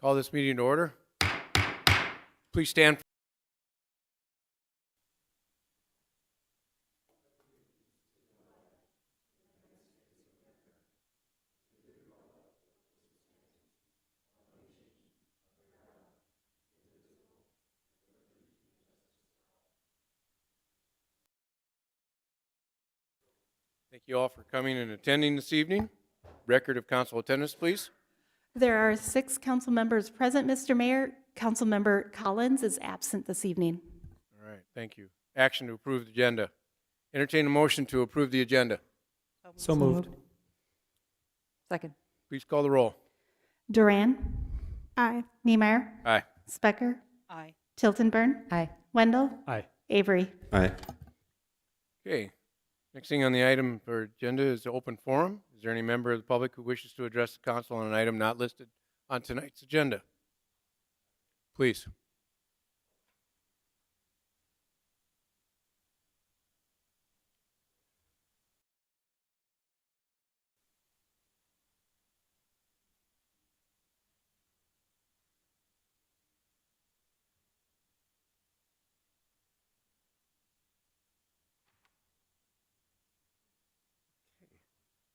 Call this meeting to order. Please stand. Thank you all for coming and attending this evening. Record of council attendance, please. There are 6 council members present, Mr. Mayor. Councilmember Collins is absent this evening. All right, thank you. Action to approve the agenda. Entertain a motion to approve the agenda. So moved. Second. Please call the roll. Duran. Aye. Niemeyer. Aye. Specker. Aye. Tiltonburn. Aye. Wendell. Aye. Avery. Aye. Okay. Next thing on the item for agenda is the open forum. Is there any member of the public who wishes to address the council on an item not listed on tonight's agenda? Please.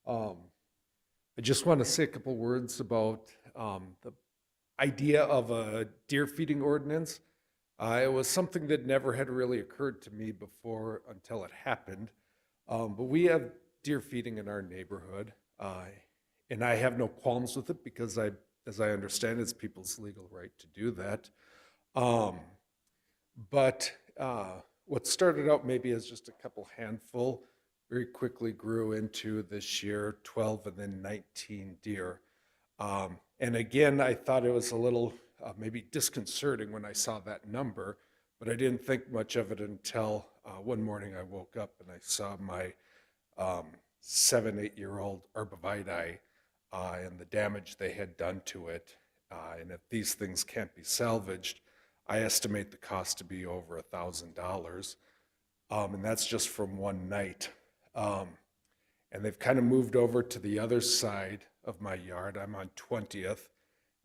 I just want to say a couple words about the idea of a deer feeding ordinance. It was something that never had really occurred to me before until it happened. But we have deer feeding in our neighborhood, and I have no qualms with it because as I understand it, it's people's legal right to do that. But what started out maybe as just a couple handful very quickly grew into this year 12 and then 19 deer. And again, I thought it was a little maybe disconcerting when I saw that number, but I didn't think much of it until one morning I woke up and I saw my 7-8-year-old arborvitae and the damage they had done to it. And if these things can't be salvaged, I estimate the cost to be over $1,000. And that's just from one night. And they've kind of moved over to the other side of my yard. I'm on 20th.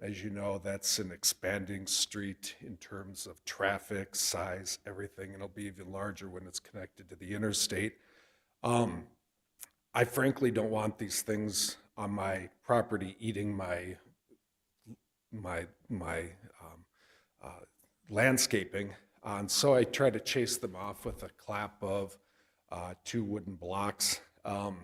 As you know, that's an expanding street in terms of traffic, size, everything. It'll be even larger when it's connected to the interstate. I frankly don't want these things on my property eating my landscaping. And so I try to chase them off with a clap of 2 wooden blocks. But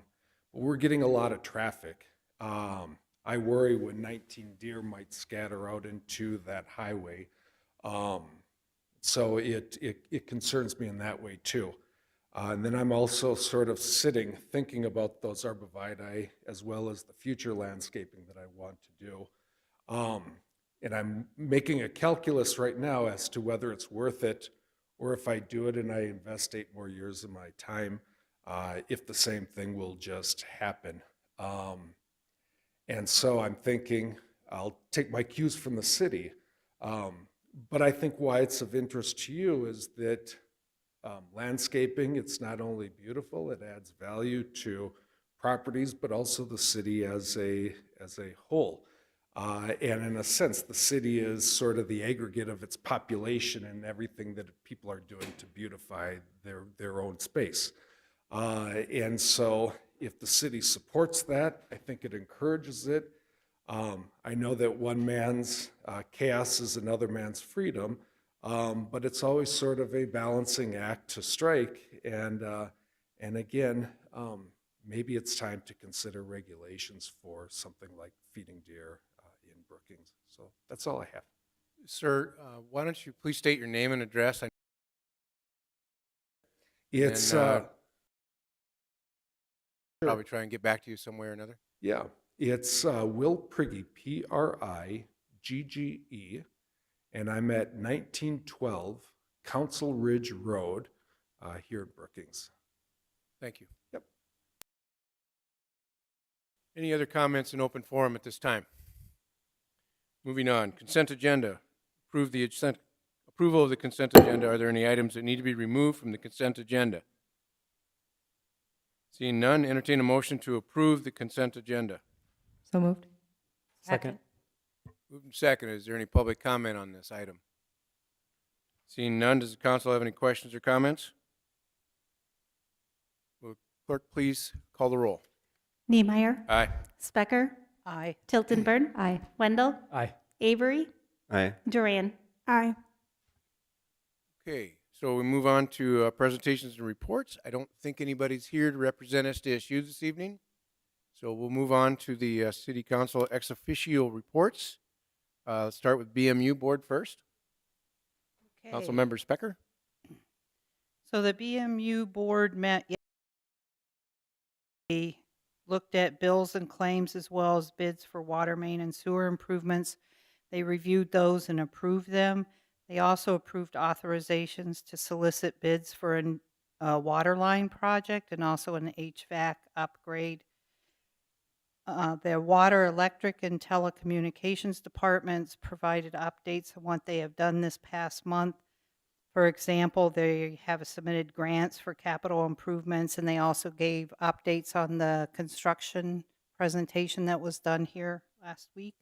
we're getting a lot of traffic. I worry when 19 deer might scatter out into that highway. So it concerns me in that way too. And then I'm also sort of thinking about those arborvitae as well as the future landscaping that I want to do. And I'm making a calculus right now as to whether it's worth it, or if I do it and I invest 8 more years of my time, if the same thing will just happen. And so I'm thinking I'll take my cues from the city. But I think why it's of interest to you is that landscaping, it's not only beautiful, it adds value to properties, but also the city as a whole. And in a sense, the city is sort of the aggregate of its population and everything that people are doing to beautify their own space. And so if the city supports that, I think it encourages it. I know that one man's chaos is another man's freedom, but it's always sort of a balancing act to strike. And again, maybe it's time to consider regulations for something like feeding deer in Brookings. So that's all I have. Sir, why don't you please state your name and address? It's Probably try and get back to you some way or another. yeah, it's Will Prigge, Prigge, and I'm at 1912 Council Ridge Road here in Brookings. Thank you. Yep. Any other comments in open forum at this time? Moving on, consent agenda. Approval of the consent agenda. Are there any items that need to be removed from the consent agenda? Seeing none, entertain a motion to approve the consent agenda. So moved. Second. Moved and seconded. Is there any public comment on this item? Seeing none, does the council have any questions or comments? Will clerk please call the roll? Niemeyer. Aye. Specker. Aye. Tiltonburn. Aye. Wendell. Aye. Avery. Aye. Duran. Aye. Okay, so we move on to presentations and reports. I don't think anybody's here to represent SDSU this evening. So we'll move on to the City Council ex officio reports. Let's start with BMU Board first. Okay. Councilmember Specker. So the BMU board met yesterday, looked at bills and claims as well as bids for water main and sewer improvements. They reviewed those and approved them. They also approved authorizations to solicit bids for a water line project and also an HVAC upgrade. The water, electric, and telecommunications departments provided updates on what they have done this past month. For example, they have submitted grants for capital improvements, and they also gave updates on the construction presentation that was done here last week.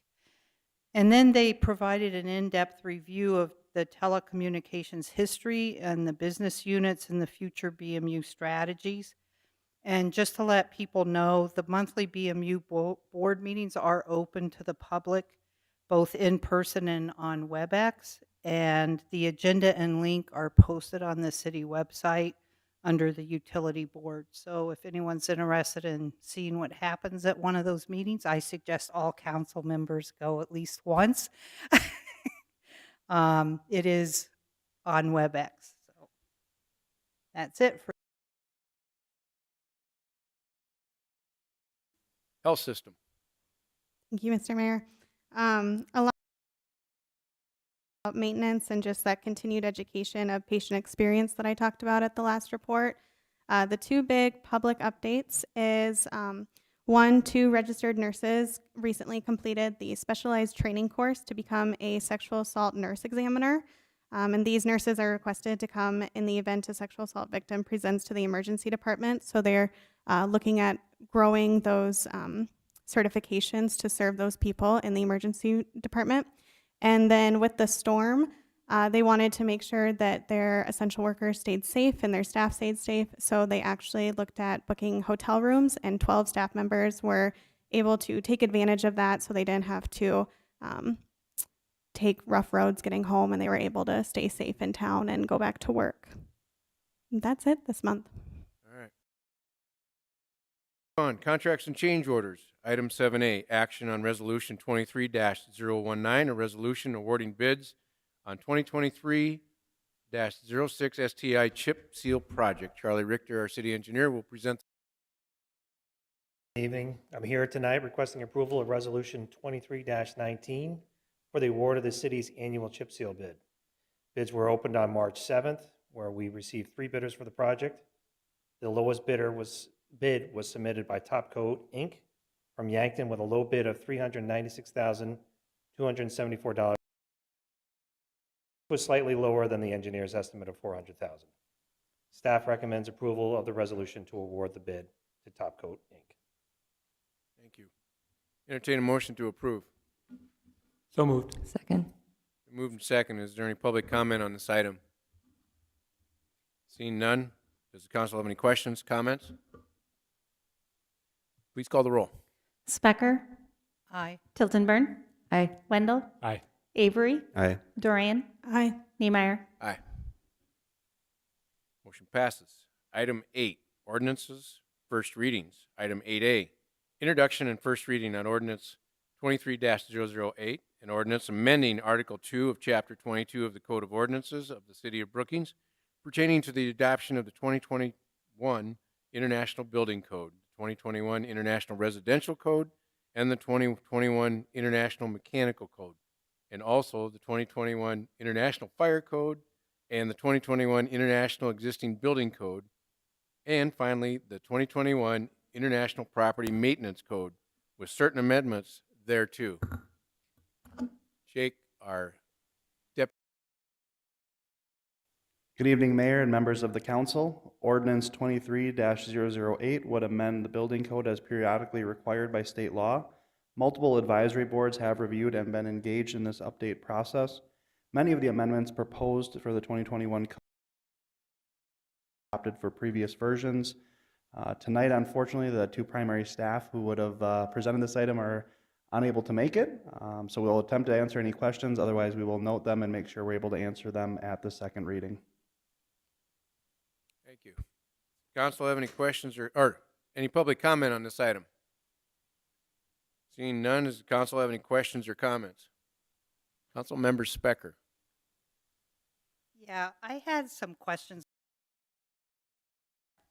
And then they provided an in-depth review of the telecommunications history and the business units and the future BMU strategies. And just to let people know, the monthly BMU board meetings are open to the public, both in person and on WebEx. And the agenda and link are posted on the city website under the utility board. So if anyone's interested in seeing what happens at one of those meetings, I suggest all council members go at least once. It is on WebEx. So that's it for Health System. Thank you, Mr. Mayor. A lot about maintenance and just that continued education of patient experience that I talked about at the last report. The two big public updates is one, 2 registered nurses recently completed the specialized training course to become a sexual assault nurse examiner. And these nurses are requested to come in the event a sexual assault victim presents to the emergency department. So they're looking at growing those certifications to serve those people in the emergency department. And then with the storm, they wanted to make sure that their essential workers stayed safe and their staff stayed safe. So they actually looked at booking hotel rooms, and 12 staff members were able to take advantage of that so they didn't have to take rough roads getting home, and they were able to stay safe in town and go back to work. And that's it this month. All right. On contracts and change orders. Item 7A, action on resolution 23-019, a resolution awarding bids on 2023-06 STI chip seal project. Charlie Richter, our city engineer, will present. Evening. I'm here tonight requesting approval of Resolution 23-19 for the award of the city's annual chip seal bid. Bids were opened on March 7th, where we received 3 bidders for the project. The lowest bid was submitted by Top Coat, Inc. from Yankton with a low bid of $396,274. Was slightly lower than the engineer's estimate of $400,000. Staff recommends approval of the resolution to award the bid to Top Coat, Inc. Thank you. Entertain a motion to approve. So moved. Second. Moved and second. Is there any public comment on this item? Seeing none, does the council have any questions, comments? Please call the roll. Specker. aye. Tiltonburn. Aye. Wendell. Aye. Avery. Aye. Duran. Aye. Niemeyer. Aye. Motion passes. Item 8, ordinances, first readings. Item 8A, introduction and first reading on ordinance 23-008, an ordinance amending Article 2 of Chapter 22 of the Code of Ordinances of the City of Brookings pertaining to the adoption of the 2021 International Building Code, 2021 International Residential Code, and the 2021 International Mechanical Code, and also the 2021 International Fire Code and the 2021 International Existing Building Code, and finally, the 2021 International Property Maintenance Code with certain amendments thereto. Jake, our deputy. Good evening, Mayor and members of the council. Ordinance 23-008 would amend the building code as periodically required by state law, Multiple advisory boards have reviewed and been engaged in this update process. Many of the amendments proposed for the 2021 code adopted for previous versions. Tonight, unfortunately, the two primary staff who would have presented this item are unable to make it. So we'll attempt to answer any questions. Otherwise, we will note them and make sure we're able to answer them at the second reading. Thank you. Council have any questions or any public comment on this item? Seeing none, does the council have any questions or comments? Councilmember Specker. Yeah, I had some questions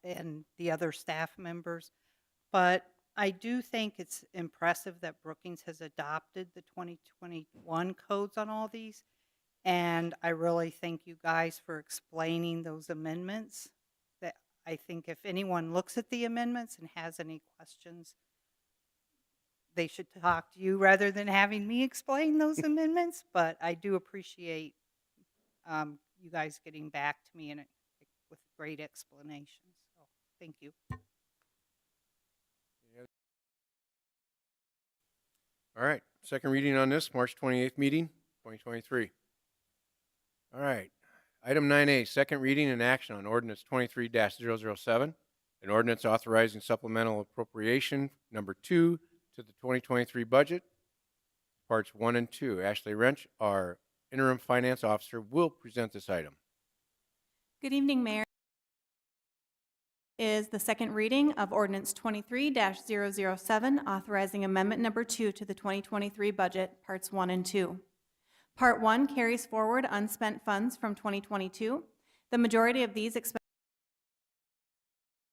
and the other staff members, but I do think it's impressive that Brookings has adopted the 2021 codes on all these. And I really thank you guys for explaining those amendments. That I think if anyone looks at the amendments and has any questions, they should talk to you rather than having me explain those amendments. But I do appreciate you guys getting back to me with great explanations. So thank you. All right, second reading on this, March 28th meeting, 2023. All right, item 9A, second reading and action on ordinance 23-007, an ordinance authorizing supplemental appropriation number 2 to the 2023 budget, parts 1 and 2. Ashley Wrench, our interim finance officer, will present this item. Good evening, Mayor. Is the second reading of ordinance 23-007, authorizing amendment number 2 to the 2023 budget, parts 1 and 2. Part 1 carries forward unspent funds from 2022. The majority of these expenditures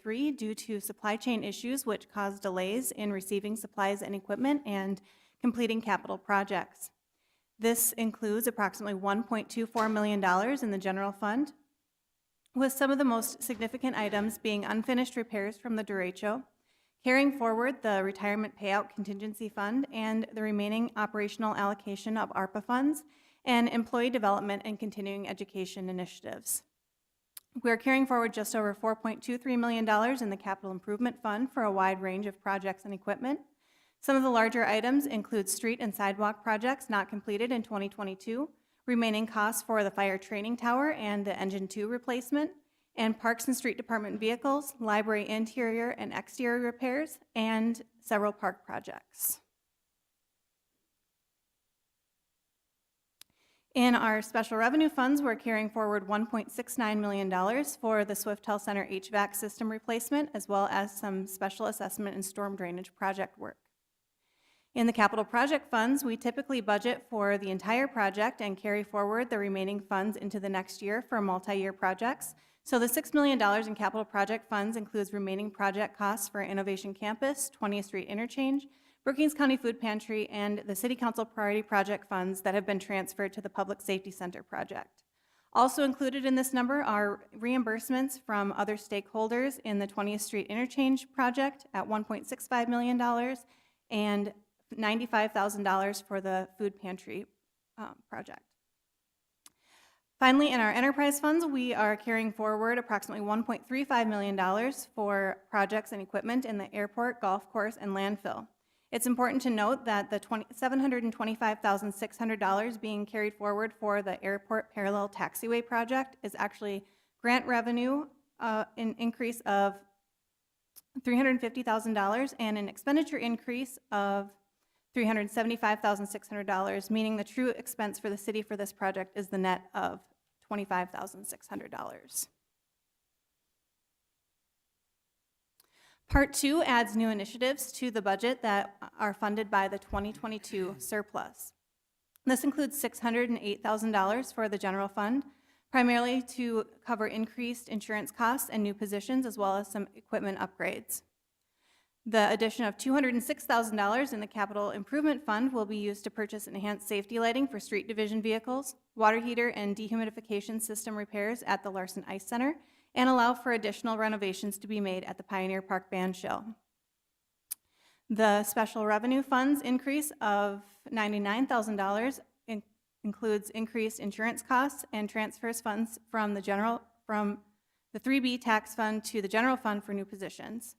due to supply chain issues which caused delays in receiving supplies and equipment and completing capital projects. This includes approximately $1.24 million in the general fund, with some of the most significant items being unfinished repairs from the derecho, carrying forward the retirement payout contingency fund, and the remaining operational allocation of ARPA funds, and employee development and continuing education initiatives. We're carrying forward just over $4.23 million in the capital improvement fund for a wide range of projects and equipment. Some of the larger items include street and sidewalk projects not completed in 2022, remaining costs for the fire training tower and the engine 2 replacement, and parks and street department vehicles, library interior and exterior repairs, and several park projects. In our special revenue funds, we're carrying forward $1.69 million for the Swiftel Center HVAC system replacement, as well as some special assessment and storm drainage project work. In the capital project funds, we typically budget for the entire project and carry forward the remaining funds into the next year for multi-year projects. So the $6 million in capital project funds includes remaining project costs for Innovation Campus, 20th Street Interchange, Brookings County Food Pantry, and the City Council Priority Project funds that have been transferred to the Public Safety Center project. Also included in this number are reimbursements from other stakeholders in the 20th Street Interchange project at $1.65 million and $95,000 for the food pantry project. Finally, in our enterprise funds, we are carrying forward approximately $1.35 million for projects and equipment in the airport, golf course, and landfill. It's important to note that the $725,600 being carried forward for the airport parallel taxiway project is actually grant revenue, an increase of $350,000 and an expenditure increase of $375,600, meaning the true expense for the city for this project is the net of $25,600. Part 2 adds new initiatives to the budget that are funded by the 2022 surplus. This includes $608,000 for the general fund, primarily to cover increased insurance costs and new positions, as well as some equipment upgrades. The addition of $206,000 in the capital improvement fund will be used to purchase enhanced safety lighting for street division vehicles, water heater and dehumidification system repairs at the Larson Ice Center, and allow for additional renovations to be made at the Pioneer Park Band Shell. The special revenue funds increase of $99,000 includes increased insurance costs and transfers funds from the 3B tax fund to the general fund for new positions.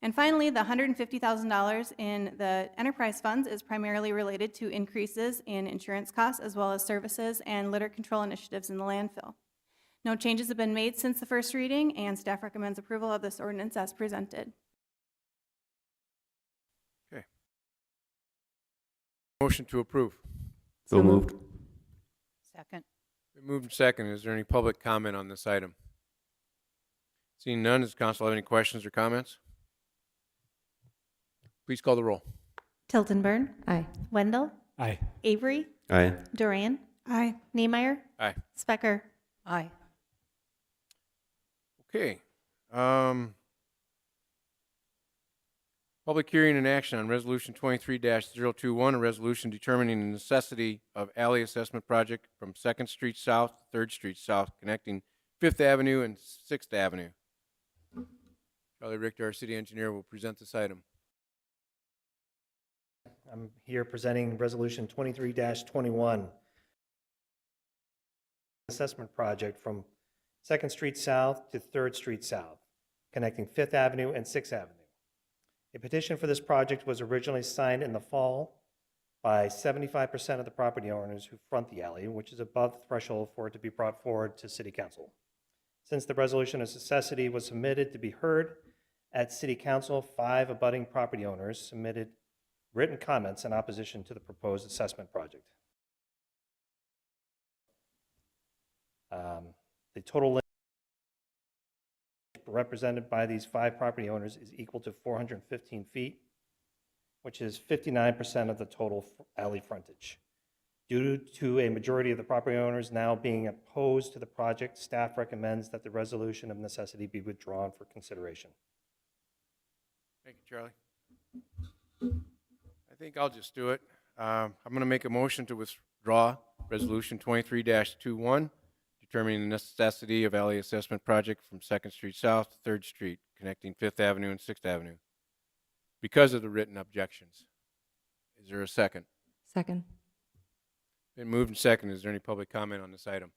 And finally, the $150,000 in the enterprise funds is primarily related to increases in insurance costs as well as services and litter control initiatives in the landfill. No changes have been made since the first reading, and staff recommends approval of this ordinance as presented. Okay. Motion to approve. So moved. Second. Been moved and second. Is there any public comment on this item? Seeing none, does council have any questions or comments? Please call the roll. Tiltonburn. Aye. Wendell. Aye. Avery. Aye. Duran. Aye. Niemeyer. Aye. Specker. Aye. Okay. Public hearing and action on Resolution 23-021, a resolution determining the necessity of alley assessment project from 2nd Street South to 3rd Street South, connecting 5th Avenue and 6th Avenue. Charlie Richter, our city engineer, will present this item. I'm here presenting Resolution 23-21, assessment project from 2nd Street South to 3rd Street South, connecting 5th Avenue and 6th Avenue. A petition for this project was originally signed in the fall by 75% of the property owners who front the alley, which is above the threshold for it to be brought forward to City Council. Since the resolution of necessity was submitted to be heard at City Council, 5 abutting property owners submitted written comments in opposition to the proposed assessment project. The total represented by these 5 property owners is equal to 415 feet, which is 59% of the total alley frontage. Due to a majority of the property owners now being opposed to the project, staff recommends that the resolution of necessity be withdrawn for consideration. Thank you, Charlie. I think I'll just do it. I'm going to make a motion to withdraw Resolution 23-21, determining the necessity of alley assessment project from 2nd Street South to 3rd Street, connecting 5th Avenue and 6th Avenue, because of the written objections. Is there a second? Second. Been moved and second. Is there any public comment on this item?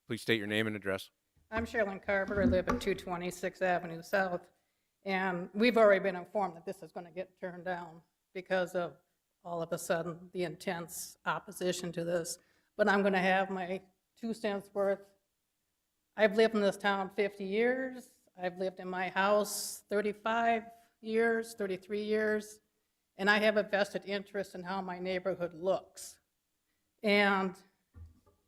Please state your name and address. I'm Sherilyn Carver. I live at 226 Avenue South, and we've already been informed that this is going to get turned down because of all of a sudden the intense opposition to this. But I'm going to have my 2 cents worth. I've lived in this town 50 years. I've lived in my house 35 years, 33 years, and I have a vested interest in how my neighborhood looks. And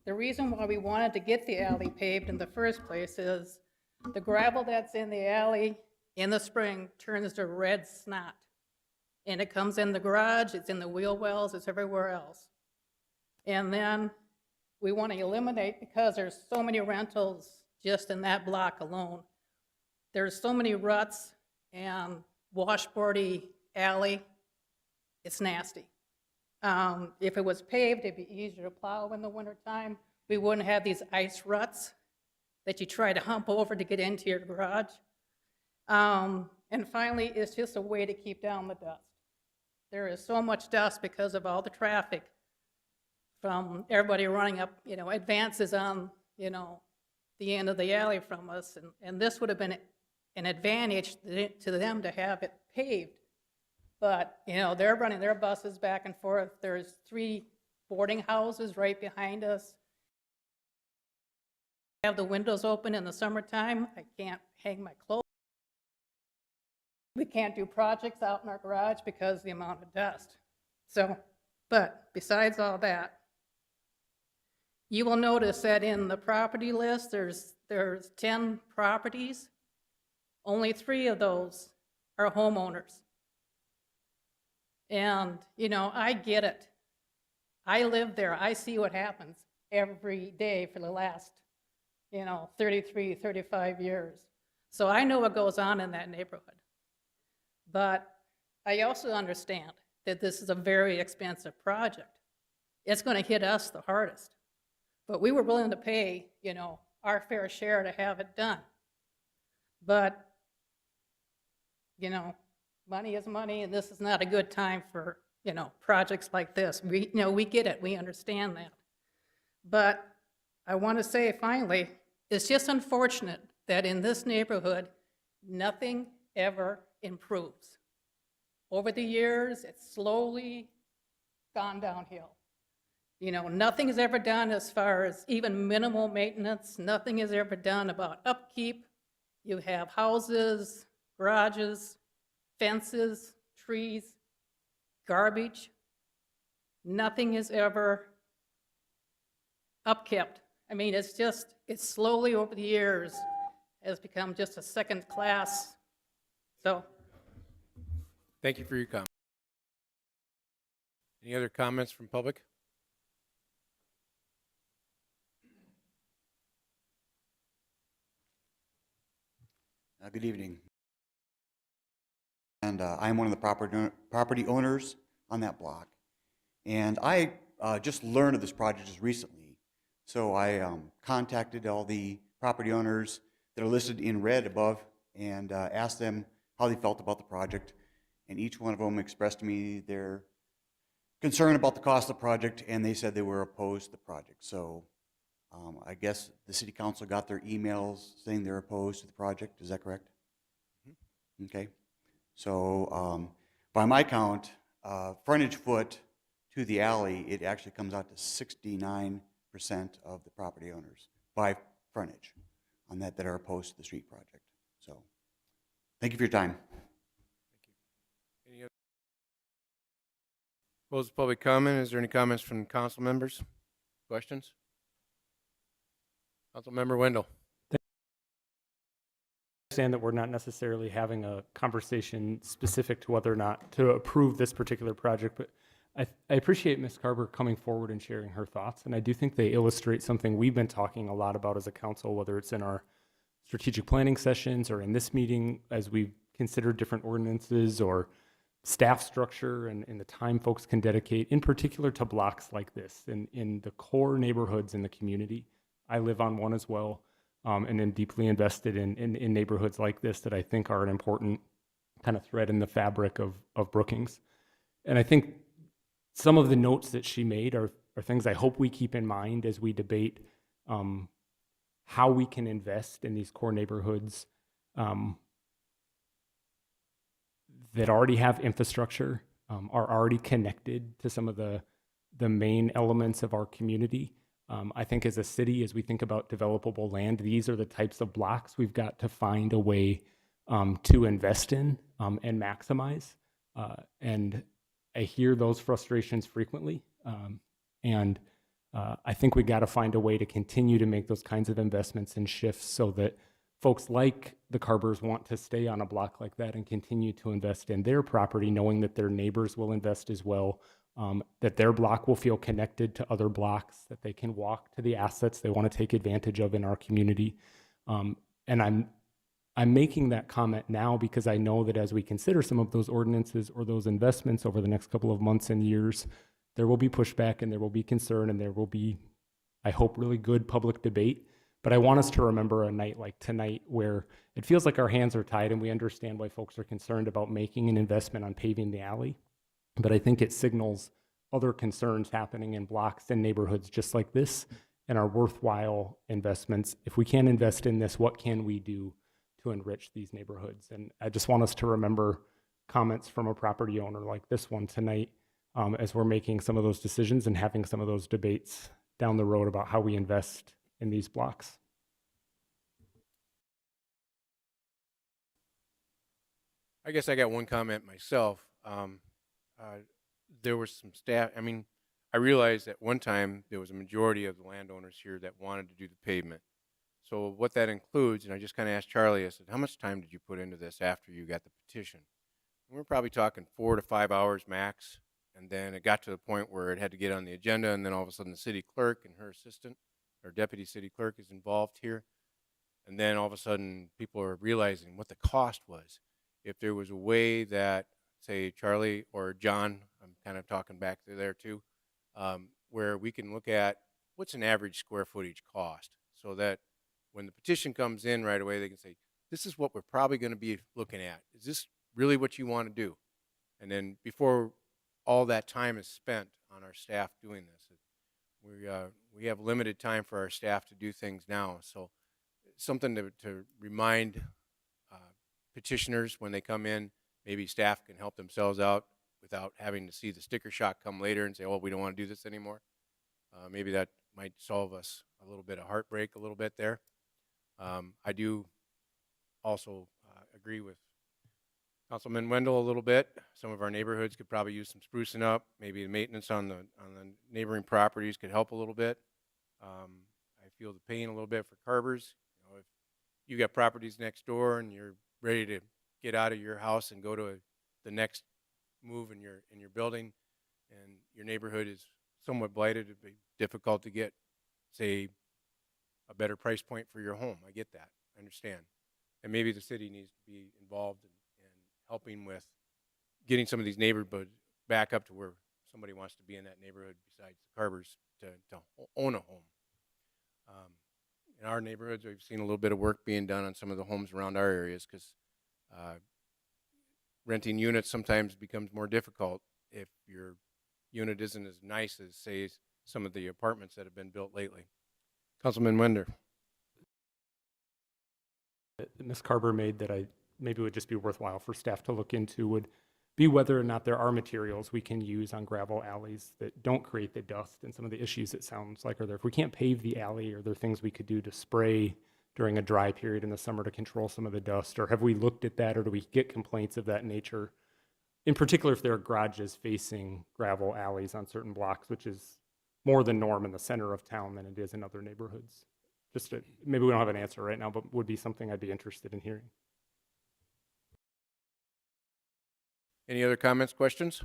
the reason why we wanted to get the alley paved in the first place is the gravel that's in the alley in the spring turns to red snot. And it comes in the garage, it's in the wheel wells, it's everywhere else. And then we want to eliminate, because there's so many rentals just in that block alone, there's so many ruts and washboardy alley, it's nasty. If it was paved, it'd be easier to plow in the wintertime. We wouldn't have these ice ruts that you try to hump over to get into your garage. And finally, it's just a way to keep down the dust. There is so much dust because of all the traffic from everybody running up, advances on, the end of the alley from us. And this would have been an advantage to them to have it paved. But, they're running their buses back and forth. There's 3 boarding houses right behind us. I have the windows open in the summertime. I can't hang my clothes. We can't do projects out in our garage because of the amount of dust. So, but besides all that, you will notice that in the property list, there's 10 properties. Only 3 of those are homeowners. And, I get it. I live there. I see what happens every day for the last, 33, 35 years. So I know what goes on in that neighborhood. But I also understand that this is a very expensive project. It's going to hit us the hardest. But we were willing to pay, our fair share to have it done. But, money is money, and this is not a good time for projects like this. We get it, we understand that. But I want to say finally, it's just unfortunate that in this neighborhood, nothing ever improves. Over the years, it's slowly gone downhill. Nothing is ever done as far as even minimal maintenance. Nothing is ever done about upkeep. You have houses, garages, fences, trees, garbage. Nothing is ever upkept. I mean, it's slowly over the years has become just a second class. So, Thank you for your comment. Any other comments from public? Good evening. And I'm one of the property owners on that block. And I just learned of this project just recently. So I contacted all the property owners that are listed in red above and asked them how they felt about the project. And each one of them expressed to me their concern about the cost of the project, and they said they were opposed to the project. So I guess the city council got their emails saying they're opposed to the project. Is that correct? Mm-hmm. Okay. So by my count, frontage foot to the alley, it actually comes out to 69% of the property owners by frontage on that are opposed to the street project. So thank you for your time. Any other? Close the public comment. Is there any comments from council members? Questions? Councilmember Wendell. I understand that we're not necessarily having a conversation specific to whether or not to approve this particular project, but I appreciate Ms. Carver coming forward and sharing her thoughts, and I do think they illustrate something we've been talking a lot about as a council, whether it's in our strategic planning sessions or in this meeting as we've considered different ordinances or staff structure and the time folks can dedicate, in particular to blocks like this in the core neighborhoods in the community. I live on one as well, and am deeply invested in neighborhoods like this that I think are an important kind of thread in the fabric of Brookings. And I think some of the notes that she made are things I hope we keep in mind as we debate how we can invest in these core neighborhoods that already have infrastructure, are already connected to some of the main elements of our community. I think as a city, as we think about developable land, these are the types of blocks we've got to find a way to invest in and maximize. And I hear those frustrations frequently. And I think we got to find a way to continue to make those kinds of investments and shifts so that folks like the Carbers want to stay on a block like that and continue to invest in their property, knowing that their neighbors will invest as well, that their block will feel connected to other blocks, that they can walk to the assets they want to take advantage of in our community. And I'm making that comment now because I know that as we consider some of those ordinances or those investments over the next couple of months and years, there will be pushback and there will be concern and there will be, I hope, really good public debate. But I want us to remember a night like tonight where it feels like our hands are tied and we understand why folks are concerned about making an investment on paving the alley. But I think it signals other concerns happening in blocks and neighborhoods just like this and are worthwhile investments. If we can't invest in this, what can we do to enrich these neighborhoods? And I just want us to remember comments from a property owner like this one tonight as we're making some of those decisions and having some of those debates down the road about how we invest in these blocks. I guess I got one comment myself. There was some staff, I realized at one time there was a majority of the landowners here that wanted to do the pavement. So what that includes, and I just kind of asked Charlie, I said, how much time did you put into this after you got the petition? And we're probably talking 4 to 5 hours max. And then it got to the point where it had to get on the agenda, and then all of a sudden the city clerk and her assistant, or deputy city clerk, is involved here. And then all of a sudden people are realizing what the cost was. If there was a way that, say, Charlie or John, I'm kind of talking back to there too, where we can look at what's an average square footage cost so that when the petition comes in right away, they can say, this is what we're probably going to be looking at. Is this really what you want to do? And then before all that time is spent on our staff doing this. We have limited time for our staff to do things now, so something to remind petitioners when they come in, maybe staff can help themselves out without having to see the sticker shock come later and say, oh, we don't want to do this anymore. Maybe that might solve us a little bit of heartbreak a little bit there. I do also agree with Councilman Wendell a little bit. Some of our neighborhoods could probably use some sprucing up. Maybe the maintenance on the neighboring properties could help a little bit. I feel the pain a little bit for Carvers. You know, if you got properties next door and you're ready to get out of your house and go to the next move in your building, and your neighborhood is somewhat blighted, it'd be difficult to get, say, a better price point for your home. I get that. I understand. And maybe the city needs to be involved in helping with getting some of these neighborhoods back up to where somebody wants to be in that neighborhood besides the Carvers to own a home. In our neighborhoods, we've seen a little bit of work being done on some of the homes around our areas because renting units sometimes becomes more difficult if your unit isn't as nice as, say, some of the apartments that have been built lately. Councilman Wender. That Ms. Carver made that I maybe would just be worthwhile for staff to look into would be whether or not there are materials we can use on gravel alleys that don't create the dust and some of the issues it sounds like are there. If we can't pave the alley, are there things we could do to spray during a dry period in the summer to control some of the dust? Or have we looked at that, or do we get complaints of that nature? In particular, if there are garages facing gravel alleys on certain blocks, which is more the norm in the center of town than it is in other neighborhoods. Maybe we don't have an answer right now, but would be something I'd be interested in hearing. Any other comments, questions?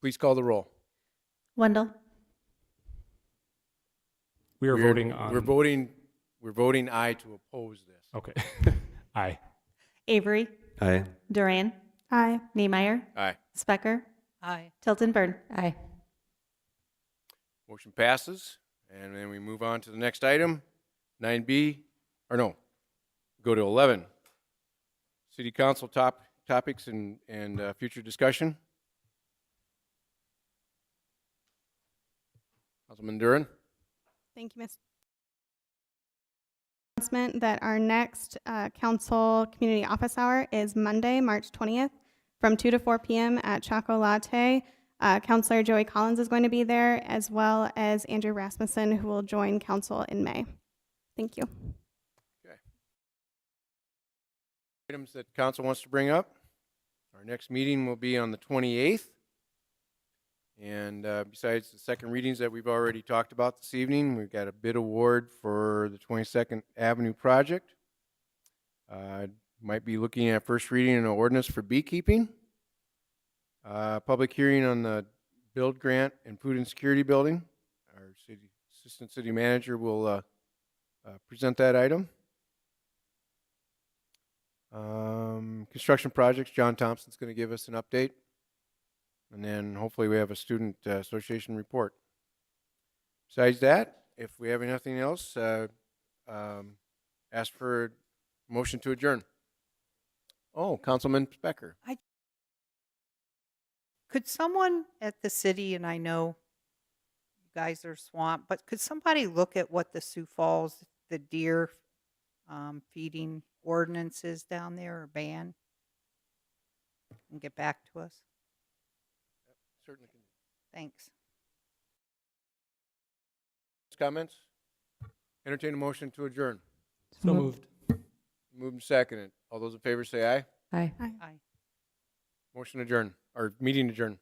Please call the roll. Wendell, We're voting on. We're voting aye to oppose this. Okay. Aye. Avery, Aye. Duran, Aye. Niemeyer, Aye. Specker, Aye. Tilton Burn. Aye. Motion passes, and then we move on to the next item, 9B, or no, go to 11. City Council topics and future discussion. Councilman Duran. Thank you, Mr. Announcement that our next council community office hour is Monday, March 20th from 2 to 4 p.m. at Choco Latte. Councilor Joey Collins is going to be there, as well as Andrew Rasmussen, who will join council in May. Thank you. Okay. Items that council wants to bring up. Our next meeting will be on the 28th. And besides the second readings that we've already talked about this evening, we've got a bid award for the 22nd Avenue project. Might be looking at first reading an ordinance for beekeeping. Public hearing on the build grant and food insecurity building. Our assistant city manager will present that item. Construction projects, John Thompson's going to give us an update. And then hopefully we have a student association report. Besides that, if we have anything else, ask for a motion to adjourn. Oh, Councilman Specker. Could someone at the city, and I know you guys are swamped, but could somebody look at what the Sioux Falls, the deer feeding ordinance is down there, or ban, and get back to us? Certainly can. Thanks. Comments? Entertain a motion to adjourn. So moved. Moved and seconded. All those in favor say aye. Aye. Aye. Motion adjourn, or meeting adjourn.